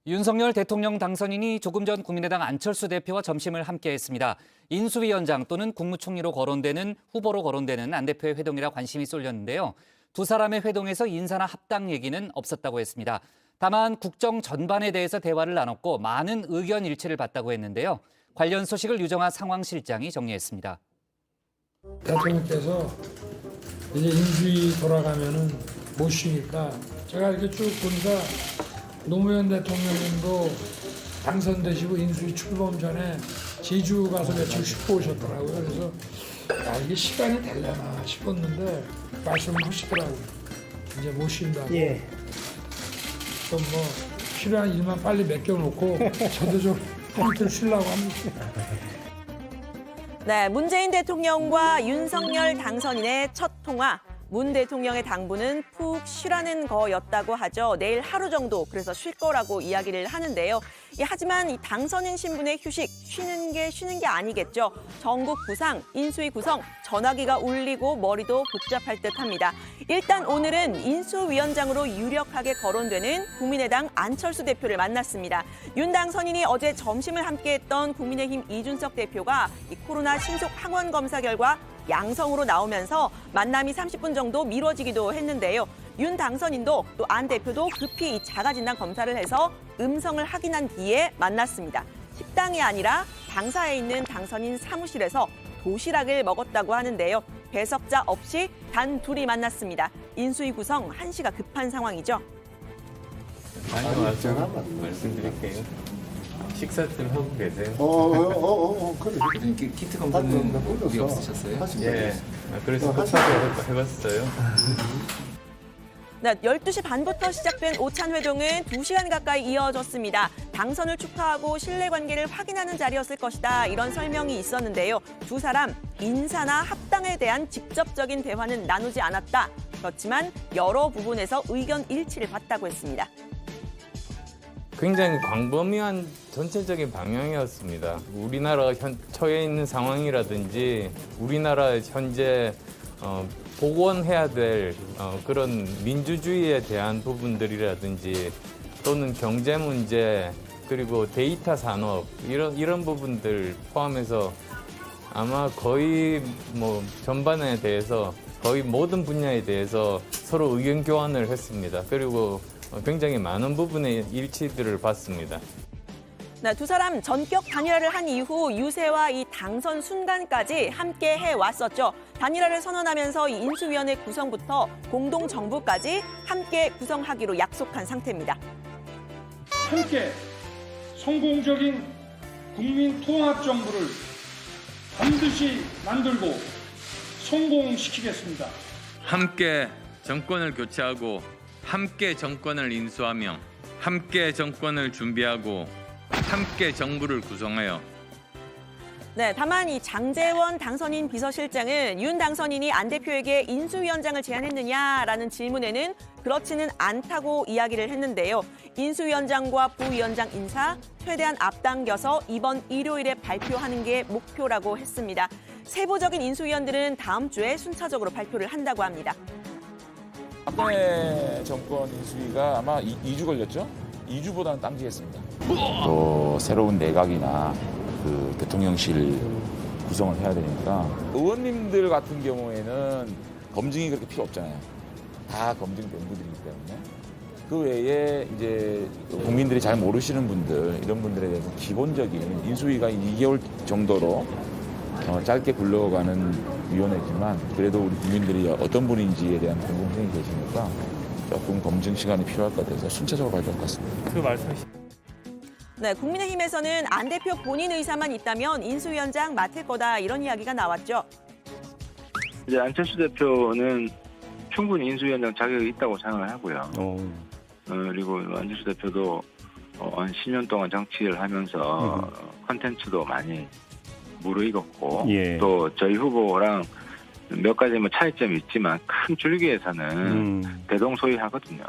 윤석열 대통령 당선인이 조금 전 국민의당 안철수 대표와 점심을 함께했습니다. 인수위원장 또는 국무총리로 거론되는 후보로 거론되는 안 대표의 회동이라 관심이 쏠렸는데요. 두 사람의 회동에서 인사나 합당 얘기는 없었다고 했습니다. 다만 국정 전반에 대해서 대화를 나눴고 많은 의견 일치를 봤다고 했는데요. 관련 소식을 유정아 상황실장이 정리했습니다. 대통령께서 이제 인수위 돌아가면은 못 쉬니까 제가 이렇게 쭉 보니까 노무현 대통령님도 당선되시고 인수위 출범 전에 제주 가서 며칠 쉬고 오셨더라고요. 그래서 이게 시간이 되려나 싶었는데 말씀을 하시더라고요. 이제 못 쉰다고. 좀 뭐 필요한 일만 빨리 맡겨놓고 저도 좀 한틀 쉬려고 합니다. 네, 문재인 대통령과 윤석열 당선인의 첫 통화. 문 대통령의 당부는 푹 쉬라는 거였다고 하죠. 내일 하루 정도 그래서 쉴 거라고 이야기를 하는데요. 하지만 이 당선인 신분의 휴식, 쉬는 게 아니겠죠. 전국 구상, 인수위 구성, 전화기가 울리고 머리도 복잡할 듯합니다. 일단 오늘은 인수위원장으로 유력하게 거론되는 국민의당 안철수 대표를 만났습니다. 윤 당선인이 어제 점심을 함께했던 국민의힘 이준석 대표가 이 코로나 신속 항원 검사 결과 양성으로 나오면서 만남이 30분 정도 미뤄지기도 했는데요. 윤 당선인도 또 안 대표도 급히 자가진단 검사를 해서 음성을 확인한 뒤에 만났습니다. 식당이 아니라 당사에 있는 당선인 사무실에서 도시락을 먹었다고 하는데요. 배석자 없이 단 둘이 만났습니다. 인수위 구성 한시가 급한 상황이죠. 말씀드릴게요. 식사들 하고 계세요? 그래. 키트 검사는 무리 없으셨어요? 예. 그래서 급하게 해봤어요. 네, 12시 반부터 시작된 오찬 회동은 2시간 가까이 이어졌습니다. 당선을 축하하고 신뢰관계를 확인하는 자리였을 것이다. 이런 설명이 있었는데요. 두 사람 인사나 합당에 대한 직접적인 대화는 나누지 않았다. 그렇지만 여러 부분에서 의견 일치를 봤다고 했습니다. 굉장히 광범위한 전체적인 방향이었습니다. 우리나라가 처해 있는 상황이라든지 우리나라 현재 복원해야 될 그런 민주주의에 대한 부분들이라든지 또는 경제 문제 그리고 데이터 산업 이런 부분들 포함해서 아마 거의 뭐 전반에 대해서 거의 모든 분야에 대해서 서로 의견 교환을 했습니다. 그리고 굉장히 많은 부분의 일치들을 봤습니다. 네, 두 사람 전격 단일화를 한 이후 유세와 이 당선 순간까지 함께 해왔었죠. 단일화를 선언하면서 이 인수위원회 구성부터 공동정부까지 함께 구성하기로 약속한 상태입니다. 함께 성공적인 국민 통합 정부를 반드시 만들고 성공시키겠습니다. 함께 정권을 교체하고 함께 정권을 인수하며 함께 정권을 준비하고 함께 정부를 구성하여 네, 다만 이 장제원 당선인 비서실장은 윤 당선인이 안 대표에게 인수위원장을 제안했느냐라는 질문에는 그렇지는 않다고 이야기를 했는데요. 인수위원장과 부위원장 인사 최대한 앞당겨서 이번 일요일에 발표하는 게 목표라고 했습니다. 세부적인 인수위원들은 다음 주에 순차적으로 발표를 한다고 합니다. 박근혜 정권 인수위가 아마 2주 걸렸죠? 2주보다는 땅지했습니다. 또 새로운 내각이나 그 대통령실 구성을 해야 되니까 의원님들 같은 경우에는 검증이 그렇게 필요 없잖아요. 다 검증된 분들이기 때문에 그 외에 이제 국민들이 잘 모르시는 분들 이런 분들에 대해서 기본적인 인수위가 2개월 정도로 짧게 굴러가는 위원회지만 그래도 우리 국민들이 어떤 분인지에 대한 궁금증이 계시니까 조금 검증 시간이 필요할 것 같아서 순차적으로 발표할 것 같습니다. 그 말씀이시 네, 국민의힘에서는 안 대표 본인 의사만 있다면 인수위원장 맡을 거다 이런 이야기가 나왔죠. 이제 안철수 대표는 충분히 인수위원장 자격이 있다고 생각을 하고요. 그리고 안철수 대표도 한 10년 동안 정치를 하면서 콘텐츠도 많이 무르익었고 또 저희 후보랑 몇 가지 뭐 차이점이 있지만 큰 줄기에서는 대동소이하거든요.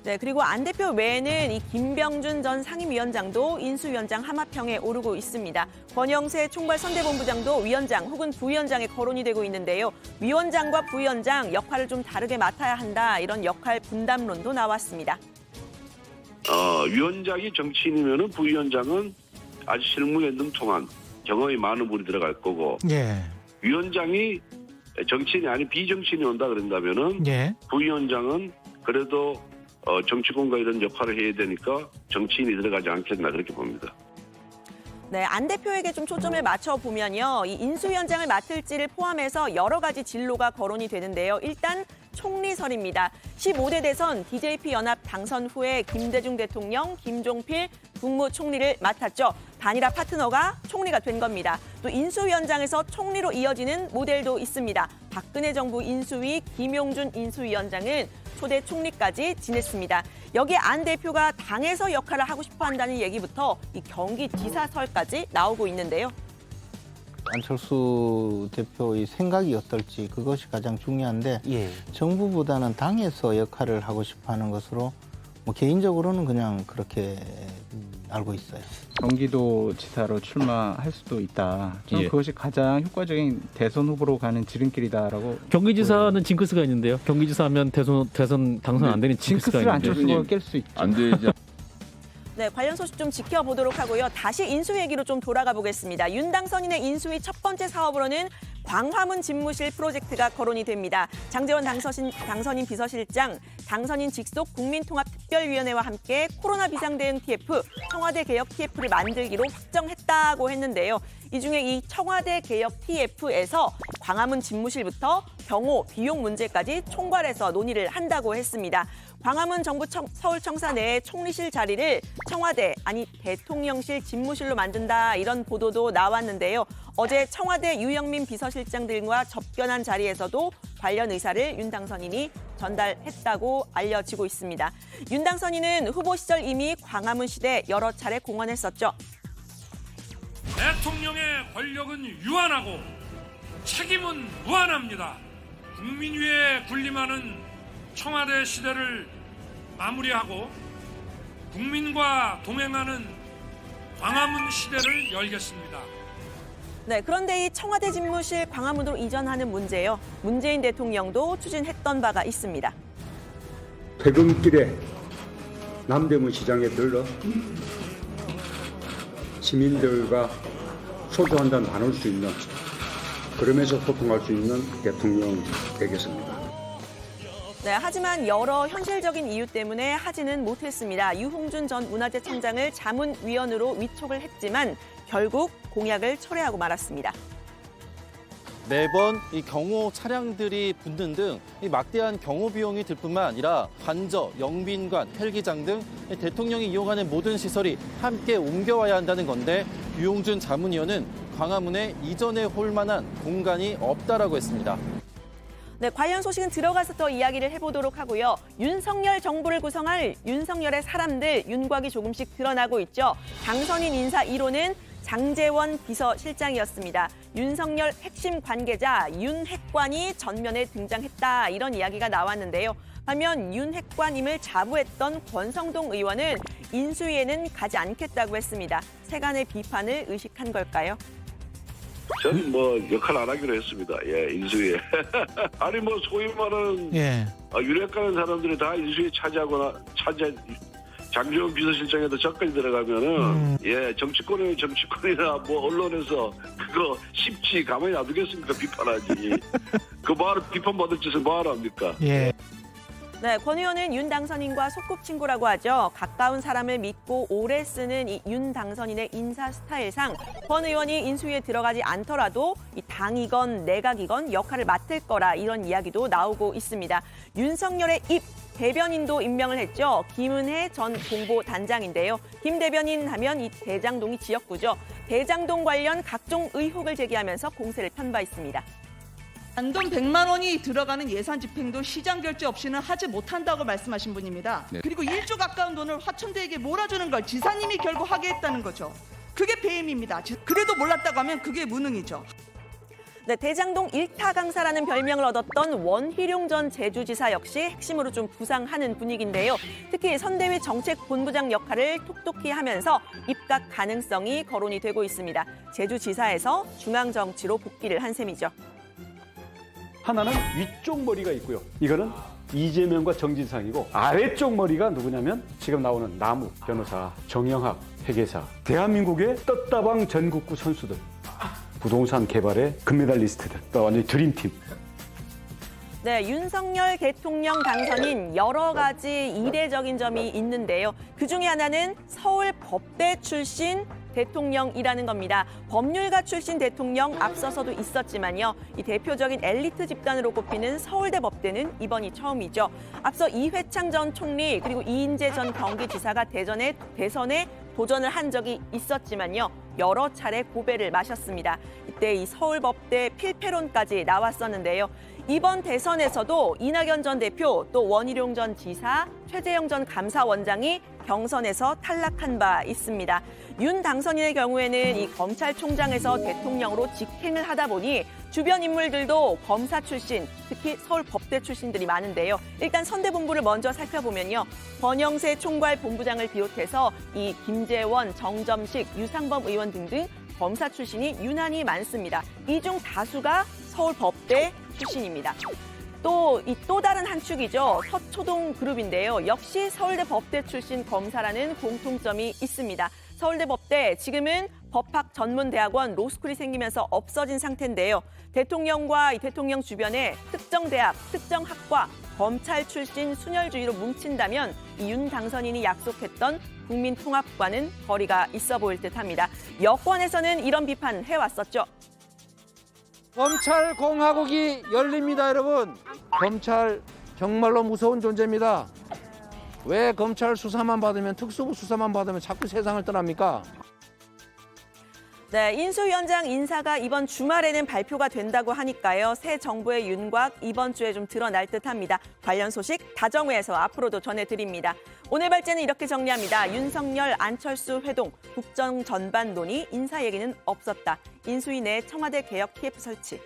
네, 그리고 안 대표 외에는 이 김병준 전 상임위원장도 인수위원장 하마평에 오르고 있습니다. 권영세 총괄선대본부장도 위원장 혹은 부위원장에 거론이 되고 있는데요. 위원장과 부위원장 역할을 좀 다르게 맡아야 한다 이런 역할 분담론도 나왔습니다. 위원장이 정치인이면은 부위원장은 아주 실무에 능통한 경험이 많은 분이 들어갈 거고, 예. 위원장이 정치인이 아닌 비정치인이 온다 그런다면은 예. 부위원장은 그래도 정치권과 이런 역할을 해야 되니까 정치인이 들어가지 않겠나 그렇게 봅니다. 네, 안 대표에게 좀 초점을 맞춰보면요. 이 인수위원장을 맡을지를 포함해서 여러 가지 진로가 거론이 되는데요. 일단 총리설입니다. 15대 대선 DJP 연합 당선 후에 김대중 대통령, 김종필 국무총리를 맡았죠. 단일화 파트너가 총리가 된 겁니다. 또 인수위원장에서 총리로 이어지는 모델도 있습니다. 박근혜 정부 인수위 김용준 인수위원장은 초대 총리까지 지냈습니다. 여기에 안 대표가 당에서 역할을 하고 싶어 한다는 얘기부터 이 경기지사설까지 나오고 있는데요. 안철수 대표의 생각이 어떨지 그것이 가장 중요한데 예. 정부보다는 당에서 역할을 하고 싶어 하는 것으로 뭐 개인적으로는 그냥 그렇게 알고 있어요. 경기도지사로 출마할 수도 있다. 저는 예. 그것이 가장 효과적인 대선 후보로 가는 지름길이다라고. 경기지사는 징크스가 있는데요. 경기지사 하면 대선 당선 안 되는 징크스가 징크스를 있는데. 안철수가 깰 수 있죠. 안 되지. 네, 관련 소식 좀 지켜보도록 하고요. 다시 인수위 얘기로 좀 돌아가 보겠습니다. 윤 당선인의 인수위 첫 번째 사업으로는 광화문 집무실 프로젝트가 거론이 됩니다. 장제원 당선인 비서실장, 당선인 직속 국민통합특별위원회와 함께 코로나 비상대응 TF, 청와대 개혁 TF를 만들기로 확정했다고 했는데요. 이 중에 이 청와대 개혁 TF에서 광화문 집무실부터 경호, 비용 문제까지 총괄해서 논의를 한다고 했습니다. 광화문 정부 서울청사 내에 총리실 자리를 청와대, 아니 대통령실 집무실로 만든다 이런 보도도 나왔는데요. 어제 청와대 유영민 비서실장 등과 접견한 자리에서도 관련 의사를 윤 당선인이 전달했다고 알려지고 있습니다. 윤 당선인은 후보 시절 이미 광화문 시대 여러 차례 공언했었죠. 대통령의 권력은 유한하고 책임은 무한합니다. 국민 위에 군림하는 청와대 시대를 마무리하고 국민과 동행하는 광화문 시대를 열겠습니다. 네, 그런데 이 청와대 집무실 광화문으로 이전하는 문제요. 문재인 대통령도 추진했던 바가 있습니다. 퇴근길에 남대문 시장에 들러 시민들과 소주 한 잔 나눌 수 있는, 그러면서 소통할 수 있는 대통령 되겠습니다. 네, 하지만 여러 현실적인 이유 때문에 하지는 못했습니다. 유홍준 전 문화재청장을 자문위원으로 위촉을 했지만 결국 공약을 철회하고 말았습니다. 매번 이 경호 차량들이 붙는 등 이 막대한 경호 비용이 들 뿐만 아니라 관저, 영빈관, 헬기장 등 대통령이 이용하는 모든 시설이 함께 옮겨와야 한다는 건데, 유홍준 자문위원은 광화문에 이전에 홀 만한 공간이 없다라고 했습니다. 네, 관련 소식은 들어가서 더 이야기를 해보도록 하고요. 윤석열 정부를 구성할 윤석열의 사람들, 윤곽이 조금씩 드러나고 있죠. 당선인 인사 1호는 장제원 비서실장이었습니다. 윤석열 핵심 관계자 윤핵관이 전면에 등장했다, 이런 이야기가 나왔는데요. 반면 윤핵관임을 자부했던 권성동 의원은 인수위에는 가지 않겠다고 했습니다. 세간의 비판을 의식한 걸까요? 저는 뭐 역할 안 하기로 했습니다. 예, 인수위에. 아니 뭐 소위 말하는 예. 유력한 사람들이 다 인수위에 장제원 비서실장에도 저까지 들어가면은 예, 정치권이나 뭐 언론에서 그거 쉽지 가만히 놔두겠습니까? 비판하지. 그 말 비판받을 짓을 뭐 합니까? 예. 네, 권 의원은 윤 당선인과 소꿉친구라고 하죠. 가까운 사람을 믿고 오래 쓰는 이 윤 당선인의 인사 스타일상 권 의원이 인수위에 들어가지 않더라도 이 당이건 내각이건 역할을 맡을 거라, 이런 이야기도 나오고 있습니다. 윤석열의 입 대변인도 임명을 했죠. 김은혜 전 공보단장인데요. 김 대변인 하면 이 대장동이 지역구죠. 대장동 관련 각종 의혹을 제기하면서 공세를 편 바 있습니다. 단돈 100만 원이 들어가는 예산 집행도 시장 결제 없이는 하지 못한다고 말씀하신 분입니다. 네. 그리고 1조 가까운 돈을 화천대에게 몰아주는 걸 지사님이 결국 하게 했다는 거죠. 그게 배임입니다. 그래도 몰랐다고 하면 그게 무능이죠. 네, 대장동 일타 강사라는 별명을 얻었던 원희룡 전 제주지사 역시 핵심으로 좀 부상하는 분위기인데요. 특히 선대위 정책본부장 역할을 톡톡히 하면서 입각 가능성이 거론이 되고 있습니다. 제주지사에서 중앙정치로 복귀를 한 셈이죠. 하나는 위쪽 머리가 있고요. 이거는 이재명과 정진상이고 아래쪽 머리가 누구냐면 지금 나오는 남욱 변호사, 정영학 회계사, 대한민국의 떴다방 전국구 선수들, 부동산 개발의 금메달리스트들, 완전히 드림팀. 네, 윤석열 대통령 당선인 여러 가지 이례적인 점이 있는데요. 그중에 하나는 서울 법대 출신 대통령이라는 겁니다. 법률가 출신 대통령 앞서서도 있었지만요. 이 대표적인 엘리트 집단으로 꼽히는 서울대 법대는 이번이 처음이죠. 앞서 이회창 전 총리 그리고 이인재 전 경기지사가 대선에 도전을 한 적이 있었지만요. 여러 차례 고배를 마셨습니다. 이때 이 서울법대 필패론까지 나왔었는데요. 이번 대선에서도 이낙연 전 대표, 또 원희룡 전 지사, 최재형 전 감사원장이 경선에서 탈락한 바 있습니다. 윤 당선인의 경우에는 이 검찰총장에서 대통령으로 직행을 하다 보니 주변 인물들도 검사 출신, 특히 서울법대 출신들이 많은데요. 일단 선대본부를 먼저 살펴보면요. 권영세 총괄 본부장을 비롯해서 이 김재원, 정점식, 유상범 의원 등등 검사 출신이 유난히 많습니다. 이 중 다수가 서울법대 출신입니다. 또 다른 한 축이죠. 서초동 그룹인데요. 역시 서울대 법대 출신 검사라는 공통점이 있습니다. 서울대 법대 지금은 법학 전문대학원 로스쿨이 생기면서 없어진 상태인데요. 대통령과 이 대통령 주변에 특정 대학, 특정 학과, 검찰 출신 순혈주의로 뭉친다면 이 윤 당선인이 약속했던 국민 통합과는 거리가 있어 보일 듯합니다. 여권에서는 이런 비판 해왔었죠. 검찰 공화국이 열립니다, 여러분. 검찰 정말로 무서운 존재입니다. 왜 검찰 수사만 받으면, 특수부 수사만 받으면 자꾸 세상을 떠납니까? 네, 인수위원장 인사가 이번 주말에는 발표가 된다고 하니까요. 새 정부의 윤곽 이번 주에 좀 드러날 듯합니다. 관련 소식 다정회에서 앞으로도 전해드립니다. 오늘 발제는 이렇게 정리합니다. 윤석열, 안철수 회동, 국정 전반 논의, 인사 얘기는 없었다. 인수위 내 청와대 개혁 TF 설치.